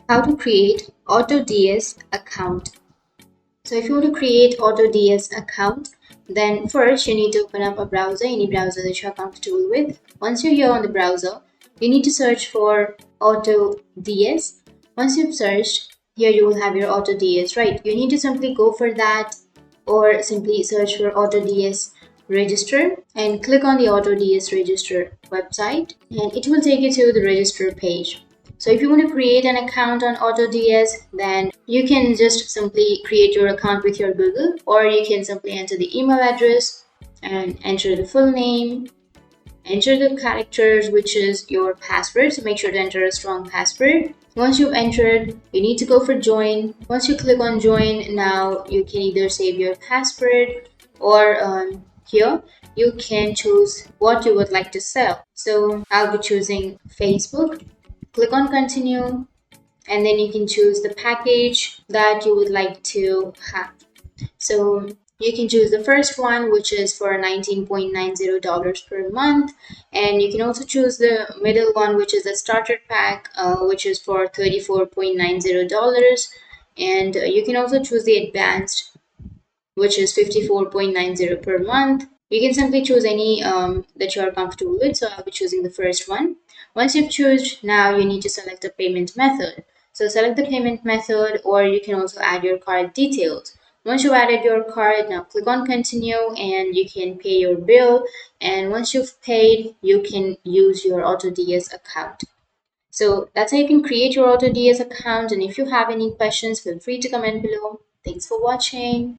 How to create AutoDS account. So if you want to create AutoDS account, then first you need to open up a browser, any browser that you're comfortable with. Once you're here on the browser, you need to search for AutoDS. Once you've searched, here you will have your AutoDS, right? You need to simply go for that or simply search for AutoDS register and click on the AutoDS register website and it will take you to the register page. So if you want to create an account on AutoDS, then you can just simply create your account with your Google, or you can simply enter the email address and enter the full name, enter the characters, which is your password. So make sure to enter a strong password. Once you've entered, you need to go for join. Once you click on join, now you can either save your password or here you can choose what you would like to sell. So I'll be choosing Facebook. Click on continue and then you can choose the package that you would like to have. So you can choose the first one, which is for $19.90 per month, and you can also choose the middle one, which is the starter pack, which is for $34.90, and you can also choose the advanced, which is $54.90 per month. You can simply choose any that you are comfortable with. So I'll be choosing the first one. Once you've chosen, now you need to select a payment method. So select the payment method, or you can also add your card details. Once you've added your card, now click on continue and you can pay your bill. And once you've paid, you can use your AutoDS account. So that's how you can create your AutoDS account. And if you have any questions, feel free to comment below. Thanks for watching.